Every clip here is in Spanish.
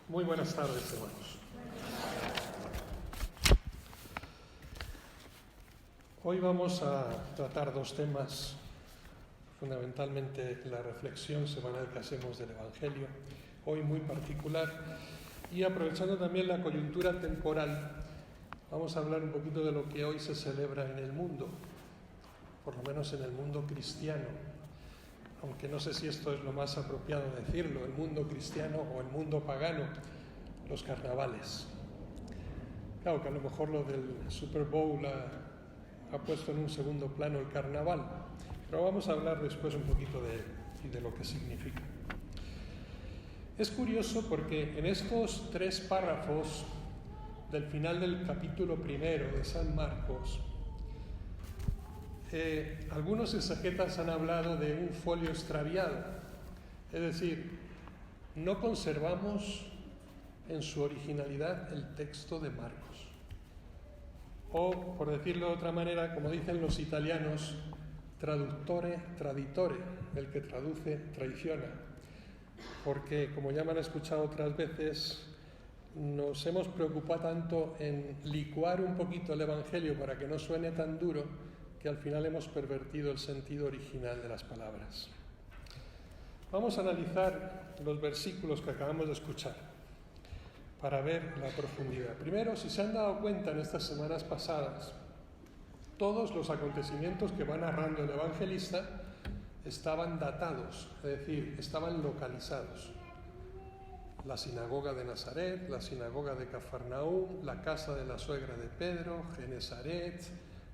Muy buenas tardes, hermanos. Hoy vamos a tratar dos temas. Fundamentalmente la reflexión semanal que hacemos del Evangelio, hoy muy particular, y aprovechando también la coyuntura temporal, vamos a hablar un poquito de lo que hoy se celebra en el mundo, por lo menos en el mundo cristiano, aunque no sé si esto es lo más apropiado decirlo, el mundo cristiano o el mundo pagano, los carnavales. Claro que a lo mejor lo del Super Bowl ha puesto en un segundo plano el carnaval, pero vamos a hablar después un poquito de él y de lo que significa. Es curioso porque en estos 3 párrafos del final del capítulo 1 de San Marcos, algunos exegetas han hablado de un folio extraviado, es decir, no conservamos en su originalidad el texto de Marcos. O, por decirlo de otra manera, como dicen los italianos, traduttore traditore, el que traduce traiciona. Porque, como ya me han escuchado otras veces, nos hemos preocupado tanto en licuar un poquito el Evangelio para que no suene tan duro, que al final hemos pervertido el sentido original de las palabras. Vamos a analizar los versículos que acabamos de escuchar para ver la profundidad. Primero, si se han dado cuenta en estas semanas pasadas, todos los acontecimientos que va narrando el evangelista estaban datados, es decir, estaban localizados. La sinagoga de Nazaret, la sinagoga de Cafarnaúm, la casa de la suegra de Pedro, Genesaret,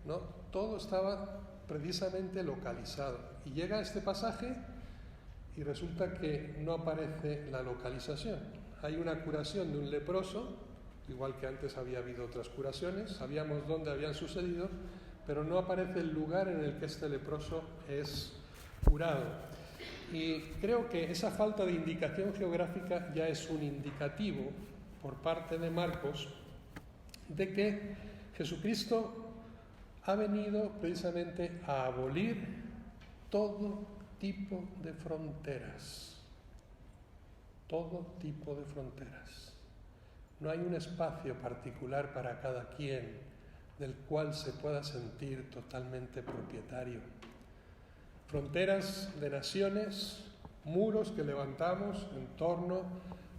¿no? Todo estaba precisamente localizado. Y llega este pasaje y resulta que no aparece la localización. Hay una curación de un leproso, igual que antes había habido otras curaciones, sabíamos dónde habían sucedido, pero no aparece el lugar en el que este leproso es curado. Y creo que esa falta de indicación geográfica ya es un indicativo por parte de Marcos de que Jesucristo ha venido precisamente a abolir todo tipo de fronteras. Todo tipo de fronteras. No hay un espacio particular para cada quien del cual se pueda sentir totalmente propietario. Fronteras de naciones, muros que levantamos en torno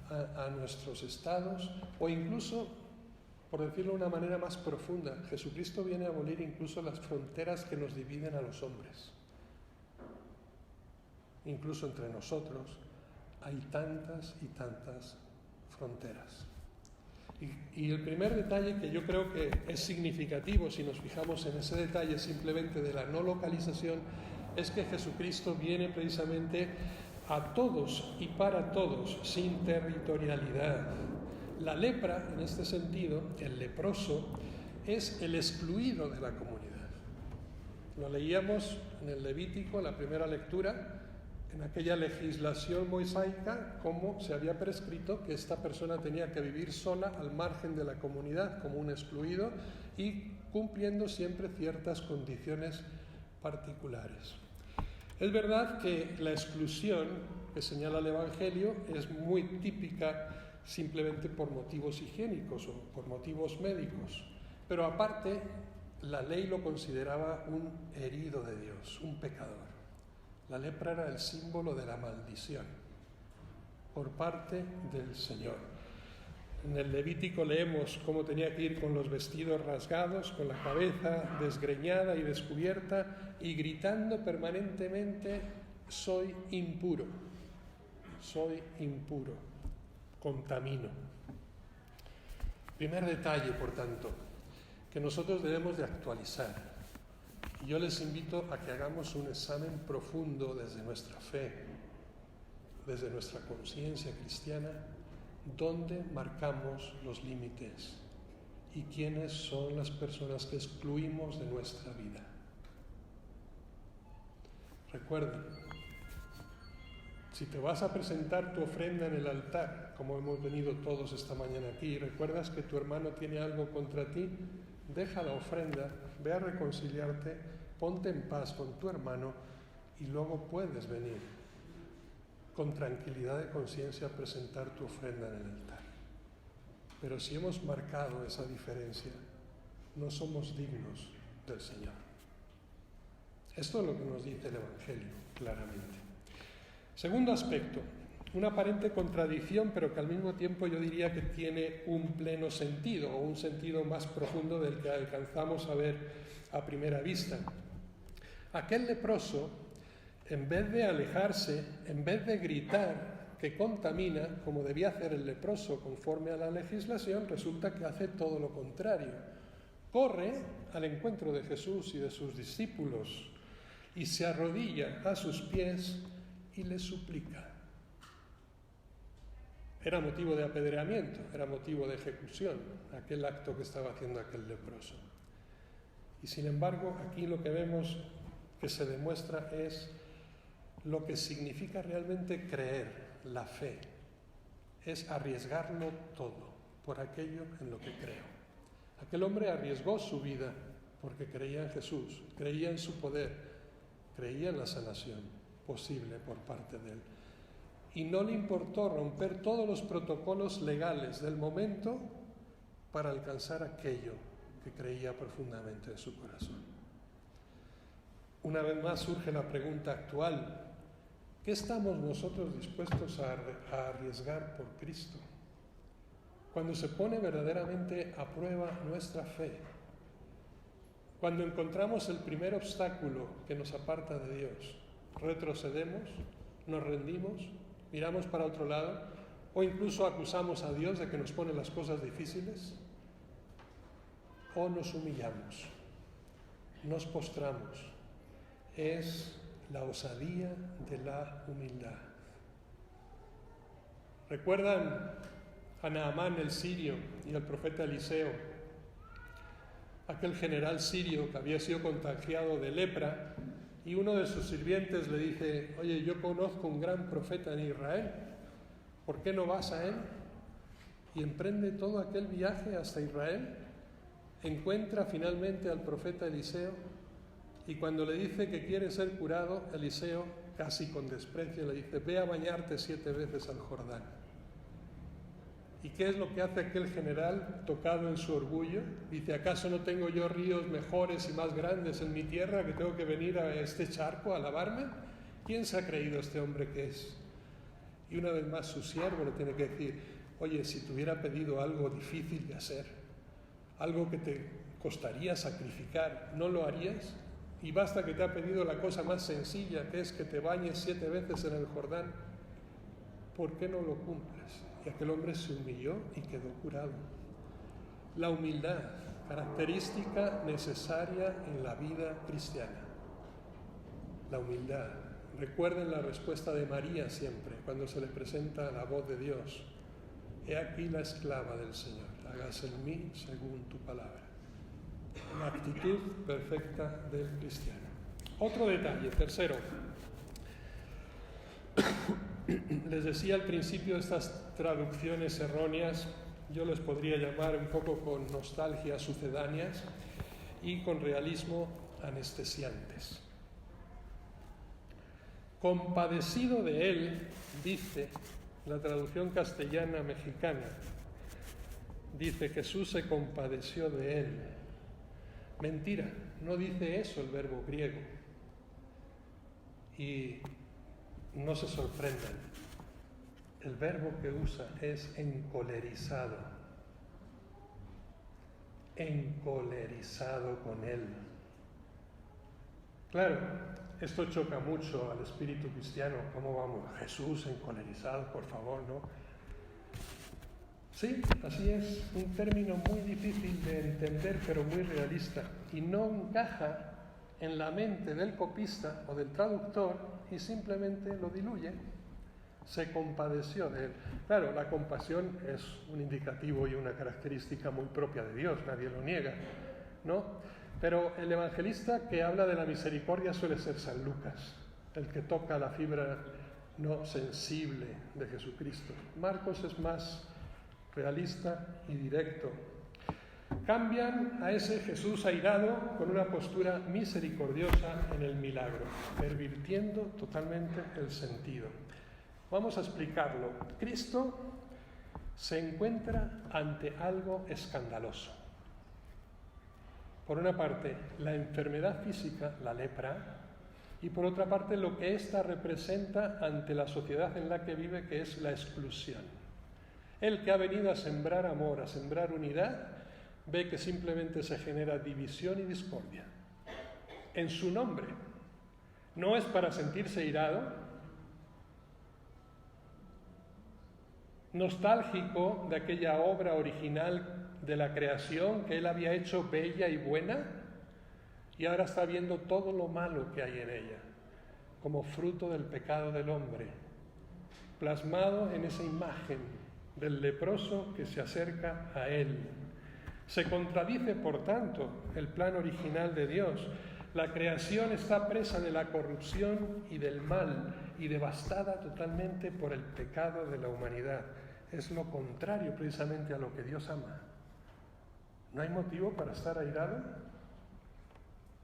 a nuestros estados, o incluso, por decirlo de una manera más profunda, Jesucristo viene a abolir incluso las fronteras que nos dividen a los hombres. Incluso entre nosotros hay tantas y tantas fronteras. Y el primer detalle que yo creo que es significativo, si nos fijamos en ese detalle simplemente de la no localización, es que Jesucristo viene precisamente a todos y para todos, sin territorialidad. La lepra, en este sentido, el leproso, es el excluido de la comunidad. Lo leíamos en el Levítico, la primera lectura, en aquella legislación mosaica, cómo se había prescrito que esta persona tenía que vivir sola al margen de la comunidad, como un excluido, y cumpliendo siempre ciertas condiciones particulares. Es verdad que la exclusión que señala el Evangelio es muy típica simplemente por motivos higiénicos o por motivos médicos, pero aparte la ley lo consideraba un herido de Dios, un pecador. La lepra era el símbolo de la maldición por parte del Señor. En el Levítico leemos cómo tenía que ir con los vestidos rasgados, con la cabeza desgreñada y descubierta y gritando permanentemente: soy impuro, contamino. Primer detalle, por tanto, que nosotros debemos de actualizar. Y yo les invito a que hagamos un examen profundo desde nuestra fe, desde nuestra conciencia cristiana, dónde marcamos los límites y quiénes son las personas que excluimos de nuestra vida. Recuerden, si te vas a presentar tu ofrenda en el altar, como hemos venido todos esta mañana aquí, y recuerdas que tu hermano tiene algo contra ti, deja la ofrenda, ve a reconciliarte, ponte en paz con tu hermano y luego puedes venir con tranquilidad de conciencia a presentar tu ofrenda en el altar. Pero si hemos marcado esa diferencia, no somos dignos del Señor. Esto es lo que nos dice el Evangelio, claramente. Segundo aspecto, una aparente contradicción, pero que al mismo tiempo yo diría que tiene un pleno sentido, o un sentido más profundo del que alcanzamos a ver a primera vista. Aquel leproso, en vez de alejarse, en vez de gritar que contamina, como debía hacer el leproso conforme a la legislación, resulta que hace todo lo contrario. Corre al encuentro de Jesús y de sus discípulos y se arrodilla a sus pies y les suplica. Era motivo de apedreamiento, era motivo de ejecución, aquel acto que estaba haciendo aquel leproso. Y sin embargo, aquí lo que vemos que se demuestra es lo que significa realmente creer, la fe. Es arriesgarlo todo por aquello en lo que creo. Aquel hombre arriesgó su vida porque creía en Jesús, creía en su poder, creía en la sanación posible por parte de él. Y no le importó romper todos los protocolos legales del momento para alcanzar aquello que creía profundamente en su corazón. Una vez más surge la pregunta actual: ¿qué estamos nosotros dispuestos a arriesgar por Cristo? Cuando se pone verdaderamente a prueba nuestra fe, cuando encontramos el primer obstáculo que nos aparta de Dios, retrocedemos, nos rendimos, miramos para otro lado, o incluso acusamos a Dios de que nos pone las cosas difíciles, o nos humillamos, nos postramos. Es la osadía de la humildad. ¿Recuerdan a Naamán el sirio y al profeta Eliseo? Aquel general sirio que había sido contagiado de lepra, y uno de sus sirvientes le dice: oye, yo conozco un gran profeta en Israel, ¿por qué no vas a él? Y emprende todo aquel viaje hasta Israel, encuentra finalmente al profeta Eliseo, y cuando le dice que quiere ser curado, Eliseo, casi con desprecio, le dice: ve a bañarte 7 veces al Jordán. ¿Y qué es lo que hace aquel general, tocado en su orgullo? Dice: ¿acaso no tengo yo ríos mejores y más grandes en mi tierra que tengo que venir a este charco a lavarme? ¿Quién se ha creído este hombre que es? Y una vez más su siervo le tiene que decir: oye, si te hubiera pedido algo difícil de hacer, algo que te costaría sacrificar, ¿no lo harías? Y basta que te ha pedido la cosa más sencilla, que es que te bañes 7 veces en el Jordán. ¿Por qué no lo cumples? Y aquel hombre se humilló y quedó curado. La humildad, característica necesaria en la vida cristiana. La humildad. Recuerden la respuesta de María siempre, cuando se le presenta la voz de Dios: he aquí la esclava del Señor, hágase en mí según tu palabra. La actitud perfecta del cristiano. Otro detalle, tercero. Les decía al principio, estas traducciones erróneas, yo les podría llamar un poco con nostalgia sucedáneas y con realismo anestesiantes. Compadecido de él, dice la traducción castellana mexicana, dice: Jesús se compadeció de él. Mentira, no dice eso el verbo griego. Y no se sorprendan, el verbo que usa es encolerizado. Encolerizado con él. Claro, esto choca mucho al espíritu cristiano. ¿Cómo vamos? Jesús encolerizado, por favor, ¿no? Sí, así es, un término muy difícil de entender, pero muy realista, y no encaja en la mente del copista o del traductor y simplemente lo diluye. Se compadeció de él. Claro, la compasión es un indicativo y una característica muy propia de Dios, nadie lo niega, ¿no? Pero el evangelista que habla de la misericordia suele ser San Lucas, el que toca la fibra no sensible de Jesucristo. Marcos es más realista y directo. Cambian a ese Jesús airado con una postura misericordiosa en el milagro, pervirtiendo totalmente el sentido. Vamos a explicarlo. Cristo se encuentra ante algo escandaloso. Por una parte, la enfermedad física, la lepra, y por otra parte, lo que ésta representa ante la sociedad en la que vive, que es la exclusión. Él, que ha venido a sembrar amor, a sembrar unidad, ve que simplemente se genera división y discordia. En su nombre. No es para sentirse irado, nostálgico de aquella obra original de la creación que él había hecho bella y buena, y ahora está viendo todo lo malo que hay en ella, como fruto del pecado del hombre, plasmado en esa imagen del leproso que se acerca a él. Se contradice, por tanto, el plan original de Dios. La creación está presa de la corrupción y del mal y devastada totalmente por el pecado de la humanidad. Es lo contrario precisamente a lo que Dios ama. ¿No hay motivo para estar airado?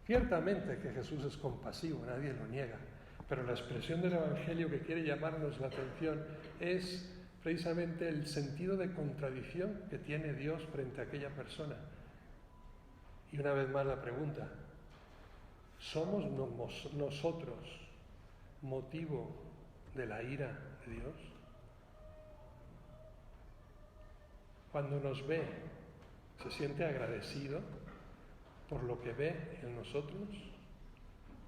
Ciertamente que Jesús es compasivo, nadie lo niega, pero la expresión del Evangelio que quiere llamarnos la atención es precisamente el sentido de contradicción que tiene Dios frente a aquella persona. Y una vez más la pregunta: ¿somos nosotros motivo de la ira de Dios? Cuando nos ve, ¿se siente agradecido por lo que ve en nosotros?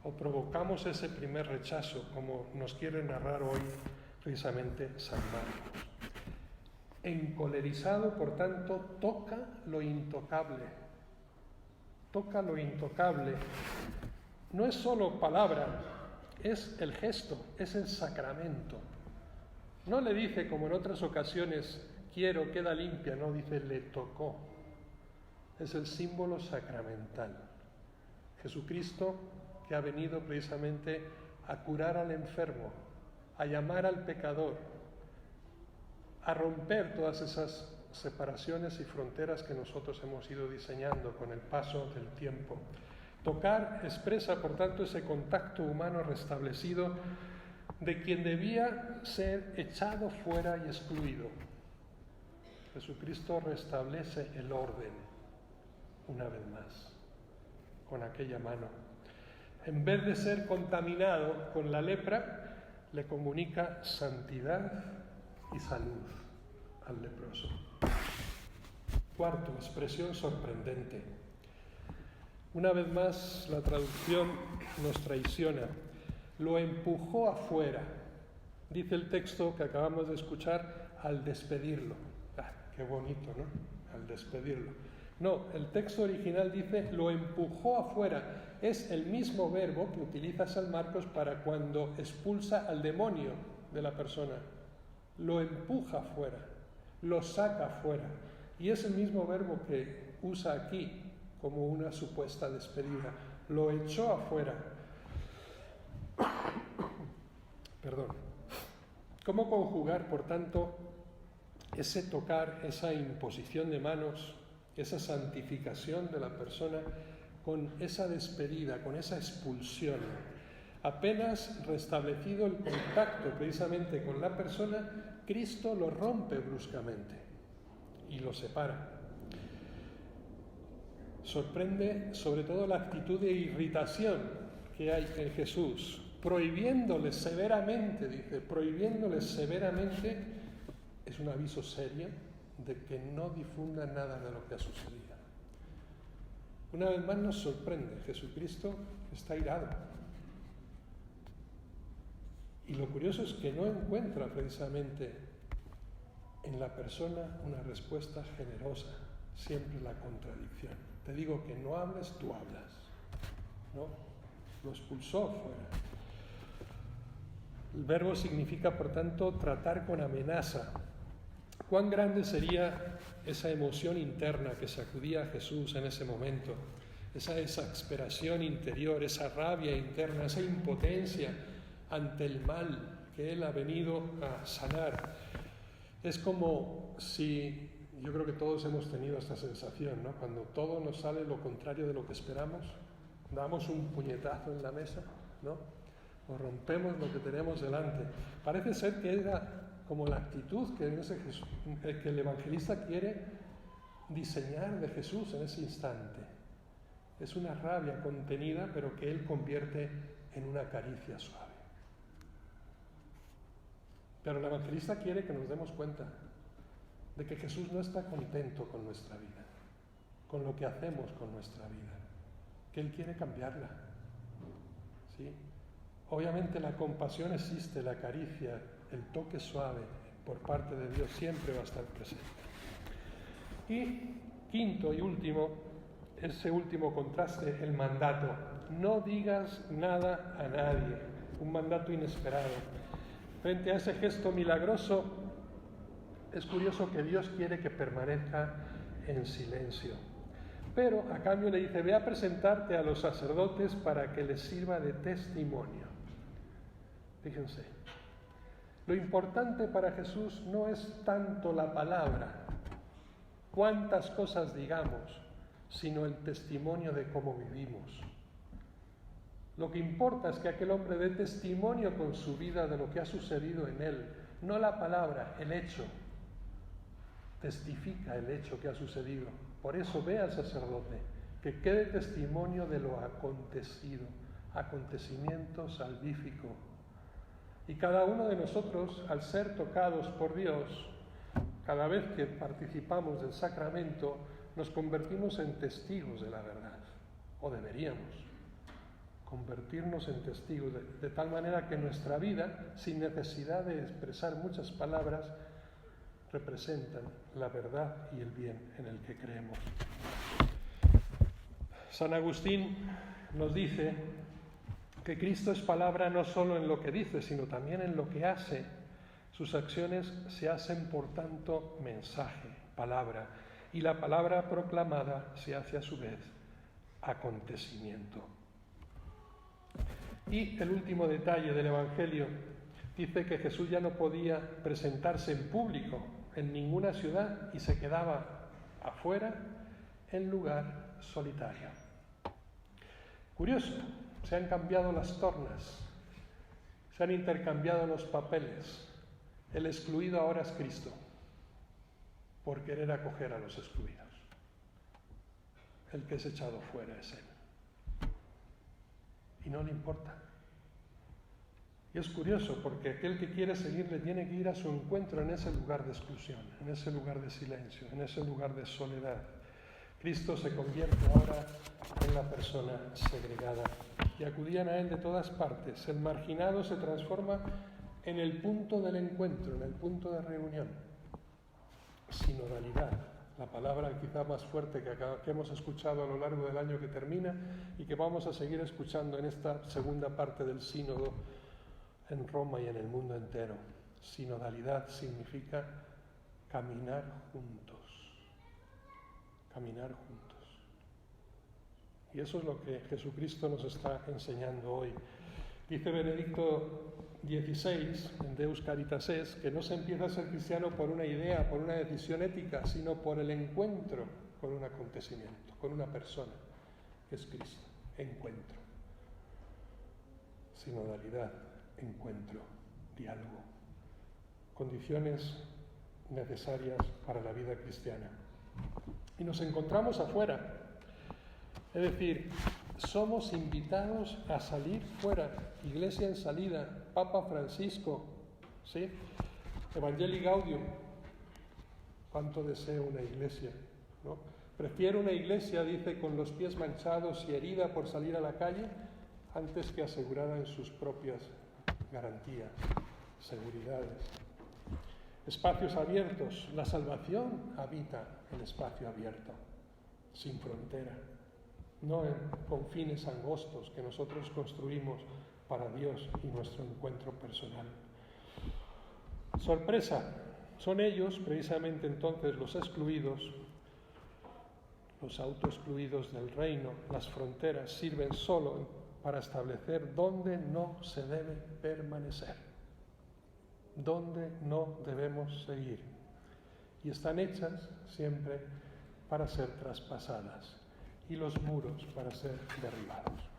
¿O provocamos ese primer rechazo, como nos quiere narrar hoy precisamente San Marcos? Encolerizado, por tanto, toca lo intocable. Toca lo intocable. No es solo palabra, es el gesto, es el sacramento. No le dice, como en otras ocasiones, quiero, queda limpia, no, dice, le tocó. Es el símbolo sacramental. Jesucristo, que ha venido precisamente a curar al enfermo, a llamar al pecador, a romper todas esas separaciones y fronteras que nosotros hemos ido diseñando con el paso del tiempo. Tocar expresa, por tanto, ese contacto humano restablecido de quien debía ser echado fuera y excluido. Jesucristo restablece el orden, una vez más, con aquella mano. En vez de ser contaminado con la lepra, le comunica santidad y salud al leproso. Cuarto, expresión sorprendente. Una vez más, la traducción nos traiciona. Lo empujó afuera, dice el texto que acabamos de escuchar, al despedirlo. Qué bonito, ¿no? Al despedirlo. No, el texto original dice lo empujó afuera. Es el mismo verbo que utiliza San Marcos para cuando expulsa al demonio de la persona. Lo empuja afuera, lo saca afuera. Y es el mismo verbo que usa aquí como una supuesta despedida. Lo echó afuera. Perdón. ¿Cómo conjugar, por tanto, ese tocar, esa imposición de manos, esa santificación de la persona con esa despedida, con esa expulsión? Apenas restablecido el contacto precisamente con la persona, Cristo lo rompe bruscamente y lo separa. Sorprende sobre todo la actitud de irritación que hay en Jesús, prohibiéndole severamente, dice, prohibiéndole severamente, es un aviso serio de que no difunda nada de lo que ha sucedido. Una vez más nos sorprende, Jesucristo está irado. Y lo curioso es que no encuentra precisamente en la persona una respuesta generosa, siempre la contradicción. Te digo que no hables, tú hablas. ¿No? Lo expulsó fuera. El verbo significa, por tanto, tratar con amenaza. ¿Cuán grande sería esa emoción interna que sacudía a Jesús en ese momento? Esa exasperación interior, esa rabia interna, esa impotencia ante el mal que Él ha venido a sanar. Es como si, yo creo que todos hemos tenido esta sensación, ¿no? Cuando todo nos sale lo contrario de lo que esperamos, damos un puñetazo en la mesa, ¿no? O rompemos lo que tenemos delante. Parece ser que era como la actitud que el evangelista quiere diseñar de Jesús en ese instante. Es una rabia contenida, pero que él convierte en una caricia suave. Pero el evangelista quiere que nos demos cuenta de que Jesús no está contento con nuestra vida, con lo que hacemos con nuestra vida, que Él quiere cambiarla. ¿Sí? Obviamente la compasión existe, la caricia, el toque suave por parte de Dios siempre va a estar presente. Y quinto y último, ese último contraste, el mandato. No digas nada a nadie, un mandato inesperado. Frente a ese gesto milagroso, es curioso que Dios quiere que permanezca en silencio. Pero a cambio le dice, ve a presentarte a los sacerdotes para que les sirva de testimonio. Fíjense, lo importante para Jesús no es tanto la palabra, cuántas cosas digamos, sino el testimonio de cómo vivimos. Lo que importa es que aquel hombre dé testimonio con su vida de lo que ha sucedido en él, no la palabra, el hecho. Testifica el hecho que ha sucedido. Por eso ve al sacerdote, que quede testimonio de lo acontecido, acontecimiento salvífico. Y cada uno de nosotros, al ser tocados por Dios, cada vez que participamos del sacramento, nos convertimos en testigos de la verdad, o deberíamos convertirnos en testigos, de tal manera que nuestra vida, sin necesidad de expresar muchas palabras, representan la verdad y el bien en el que creemos. San Agustín nos dice que Cristo es palabra no solo en lo que dice, sino también en lo que hace. Sus acciones se hacen, por tanto, mensaje, palabra, y la palabra proclamada se hace a su vez acontecimiento. Y el último detalle del Evangelio dice que Jesús ya no podía presentarse en público en ninguna ciudad y se quedaba afuera en lugar solitario. Curioso, se han cambiado las tornas, se han intercambiado los papeles. El excluido ahora es Cristo, por querer acoger a los excluidos. El que es echado fuera es Él. Y no le importa. Y es curioso porque aquel que quiere seguirle tiene que ir a su encuentro en ese lugar de exclusión, en ese lugar de silencio, en ese lugar de soledad. Cristo se convierte ahora en la persona segregada y acudían a Él de todas partes. El marginado se transforma en el punto del encuentro, en el punto de reunión. Sinodalidad, la palabra quizá más fuerte que hemos escuchado a lo largo del año que termina y que vamos a seguir escuchando en esta segunda parte del sínodo en Roma y en el mundo entero. Sinodalidad significa caminar juntos. Caminar juntos. Y eso es lo que Jesucristo nos está enseñando hoy. Dice Benedicto XVI, en Deus Caritas Est, que no se empieza a ser cristiano por una idea, por una decisión ética, sino por el encuentro con un acontecimiento, con una persona, que es Cristo. Encuentro. Sinodalidad, encuentro, diálogo. Condiciones necesarias para la vida cristiana. Y nos encontramos afuera. Es decir, somos invitados a salir fuera. Iglesia en salida, Papa Francisco, ¿sí? Evangelii Gaudium. ¿Cuánto deseo una iglesia? ¿No? Prefiero una iglesia, dice, con los pies manchados y herida por salir a la calle, antes que asegurada en sus propias garantías, seguridades. Espacios abiertos. La salvación habita en espacio abierto, sin frontera, no en confines angostos que nosotros construimos para Dios y nuestro encuentro personal. Sorpresa, son ellos precisamente entonces los excluidos, los autoexcluidos del reino. Las fronteras sirven solo para establecer dónde no se debe permanecer, dónde no debemos seguir. Y están hechas siempre para ser traspasadas y los muros para ser derribados.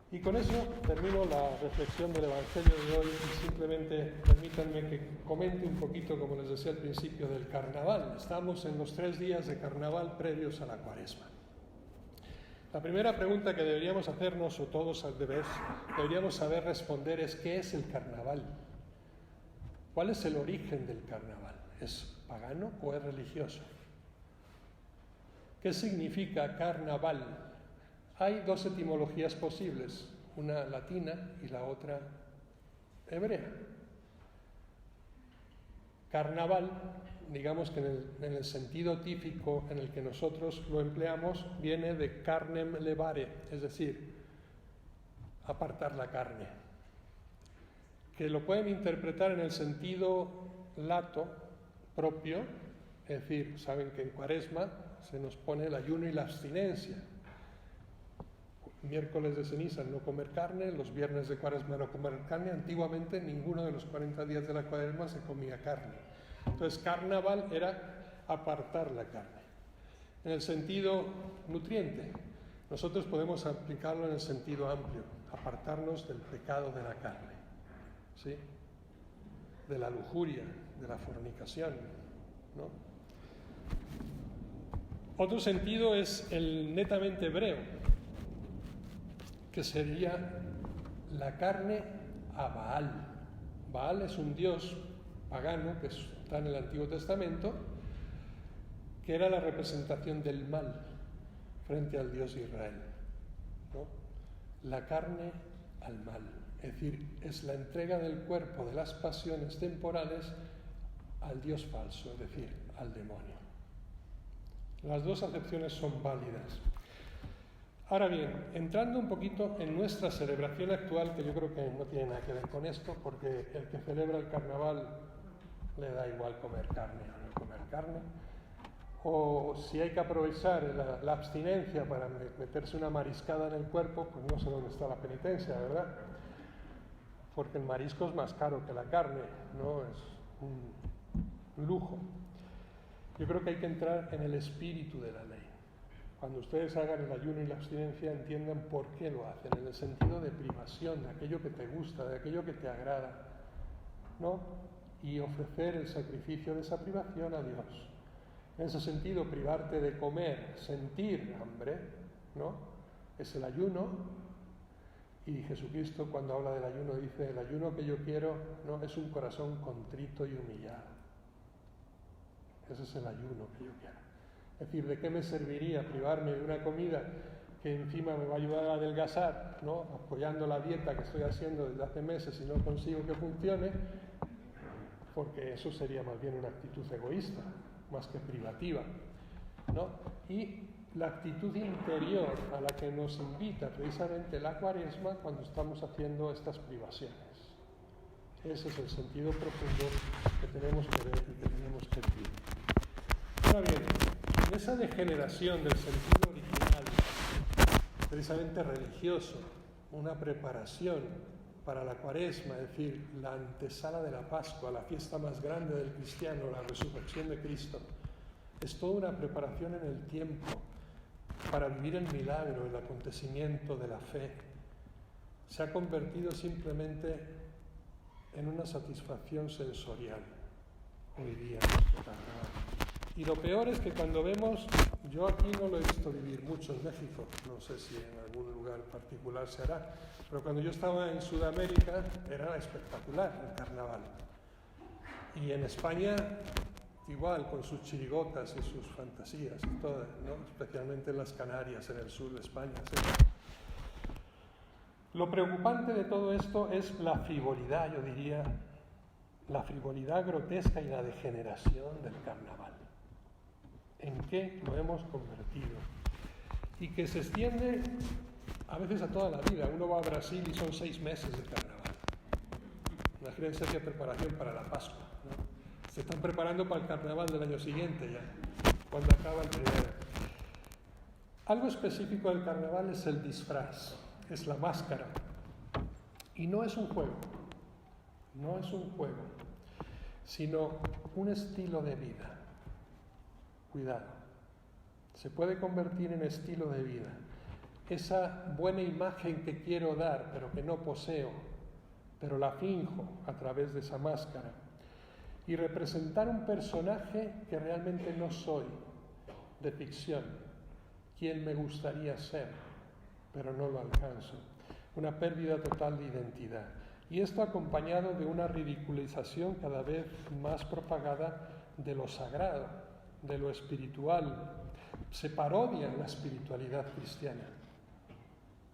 Y con eso termino la reflexión del Evangelio de hoy y simplemente permítanme que comente un poquito, como les decía al principio, del carnaval. Estamos en los 3 días de carnaval previos a la Cuaresma. La primera pregunta que deberíamos hacernos, o todos al revés, deberíamos saber responder es ¿qué es el carnaval? ¿Cuál es el origen del carnaval? ¿Es pagano o es religioso? ¿Qué significa carnaval? Hay 2 etimologías posibles, una latina y la otra hebrea. Carnaval, digamos que en el sentido típico en el que nosotros lo empleamos, viene de carnem levare, es decir, apartar la carne. Que lo pueden interpretar en el sentido lato propio, es decir, saben que en Cuaresma se nos pone el ayuno y la abstinencia. Miércoles de ceniza no comer carne, los viernes de Cuaresma no comer carne. Antiguamente ninguno de los 40 días de la Cuaresma se comía carne. Entonces carnaval era apartar la carne. En el sentido nutriente, nosotros podemos aplicarlo en el sentido amplio, apartarnos del pecado de la carne, ¿sí? De la lujuria, de la fornicación, ¿no? Otro sentido es el netamente hebreo, que sería la carne a Baal. Baal es un dios pagano que está en el Antiguo Testamento, que era la representación del mal frente al Dios de Israel, ¿no? La carne al mal, es decir, es la entrega del cuerpo de las pasiones temporales al Dios falso, es decir, al demonio. Las 2 acepciones son válidas. Ahora bien, entrando un poquito en nuestra celebración actual, que yo creo que no tiene nada que ver con esto, porque el que celebra el carnaval le da igual comer carne o no comer carne, o si hay que aprovechar la abstinencia para meterse una mariscada en el cuerpo, pues no sé dónde está la penitencia, ¿verdad? Porque el marisco es más caro que la carne, ¿no? Es un lujo. Yo creo que hay que entrar en el espíritu de la ley. Cuando ustedes hagan el ayuno y la abstinencia, entiendan por qué lo hacen, en el sentido de privación, de aquello que te gusta, de aquello que te agrada, ¿no? Y ofrecer el sacrificio de esa privación a Dios. En ese sentido, privarte de comer, sentir hambre, ¿no? Es el ayuno. Y Jesucristo, cuando habla del ayuno, dice: el ayuno que yo quiero, ¿no?, es un corazón contrito y humillado. Ese es el ayuno que yo quiero. Es decir, ¿de qué me serviría privarme de una comida que encima me va a ayudar a adelgazar, ¿no?, apoyando la dieta que estoy haciendo desde hace meses y no consigo que funcione? Porque eso sería más bien una actitud egoísta, más que privativa, ¿no? Y la actitud interior a la que nos invita precisamente la Cuaresma cuando estamos haciendo estas privaciones. Ese es el sentido profundo que tenemos que ver y que tenemos que vivir. Ahora bien, en esa degeneración del sentido original, precisamente religioso, una preparación para la Cuaresma, es decir, la antesala de la Pascua, la fiesta más grande del cristiano, la resurrección de Cristo, es toda una preparación en el tiempo para vivir el milagro, el acontecimiento de la fe. Se ha convertido simplemente en una satisfacción sensorial hoy día en nuestro carnaval. Y lo peor es que cuando vemos, yo aquí no lo he visto vivir mucho en México, no sé si en algún lugar particular se hará, pero cuando yo estaba en Sudamérica era espectacular el carnaval. Y en España igual, con sus chirigotas y sus fantasías y todo, ¿no?, especialmente en las Canarias, en el sur de España, ¿sí? Lo preocupante de todo esto es la frivolidad, yo diría, la frivolidad grotesca y la degeneración del carnaval. ¿En qué lo hemos convertido? Y que se extiende a veces a toda la vida. Uno va a Brasil y son 6 meses de carnaval. Imagínense qué preparación para la Pascua, ¿no? Se están preparando para el carnaval del año siguiente ya, cuando acaba el primero. Algo específico del carnaval es el disfraz, es la máscara. Y no es un juego, sino un estilo de vida. Cuidado, se puede convertir en estilo de vida. esa buena imagen que quiero dar, pero que no poseo, pero la finjo a través de esa máscara, y representar un personaje que realmente no soy, de ficción, quien me gustaría ser, pero no lo alcanzo. Una pérdida total de identidad. Y esto acompañado de una ridiculización cada vez más propagada de lo sagrado, de lo espiritual. Se parodia la espiritualidad cristiana.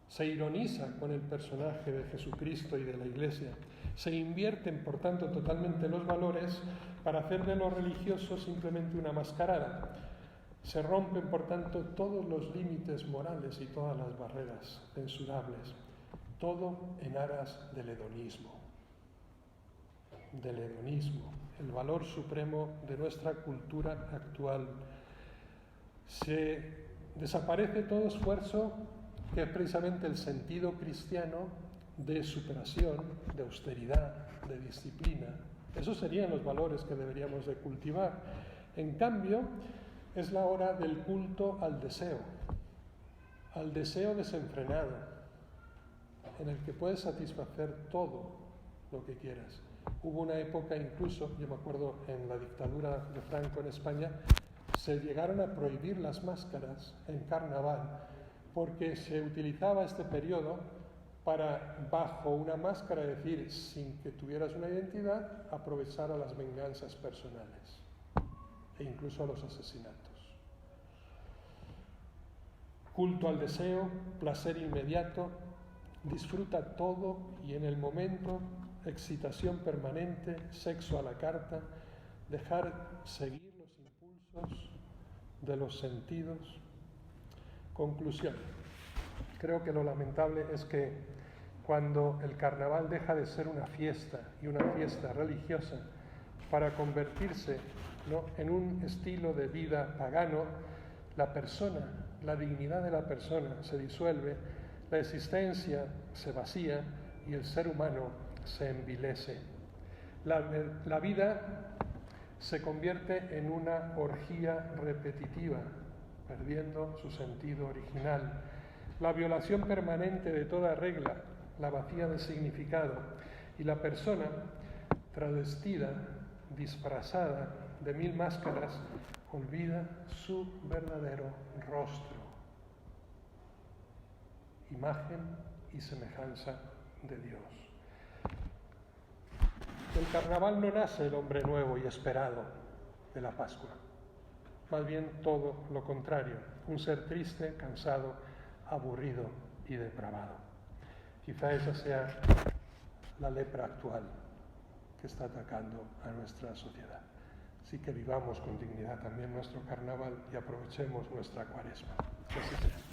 Se ironiza con el personaje de Jesucristo y de la Iglesia. Se invierten, por tanto, totalmente los valores para hacer de lo religioso simplemente una mascarada. Se rompen, por tanto, todos los límites morales y todas las barreras censurables. Todo en aras del hedonismo. Del hedonismo, el valor supremo de nuestra cultura actual. Se desaparece todo esfuerzo que es precisamente el sentido cristiano de superación, de austeridad, de disciplina. Esos serían los valores que deberíamos de cultivar. En cambio, es la hora del culto al deseo desenfrenado, en el que puedes satisfacer todo lo que quieras. Hubo una época incluso, yo me acuerdo en la dictadura de Franco en España, se llegaron a prohibir las máscaras en carnaval, porque se utilizaba este periodo para, bajo una máscara, es decir, sin que tuvieras una identidad, aprovechar a las venganzas personales e incluso a los asesinatos. Culto al deseo, placer inmediato, disfruta todo y en el momento, excitación permanente, sexo a la carta, dejar seguir los impulsos de los sentidos. Conclusión. Creo que lo lamentable es que cuando el carnaval deja de ser una fiesta y una fiesta religiosa para convertirse, ¿no?, en un estilo de vida pagano, la persona, la dignidad de la persona se disuelve, la existencia se vacía y el ser humano se envilece. La vida se convierte en una orgía repetitiva, perdiendo su sentido original. La violación permanente de toda regla, la vacía de significado, y la persona travestida, disfrazada de mil máscaras, olvida su verdadero rostro, imagen y semejanza de Dios. Del carnaval no nace el hombre nuevo y esperado de la Pascua, más bien todo lo contrario, un ser triste, cansado, aburrido y depravado. Quizá esa sea la lepra actual que está atacando a nuestra sociedad. Así que vivamos con dignidad también nuestro carnaval y aprovechemos nuestra cuaresma. Que así sea.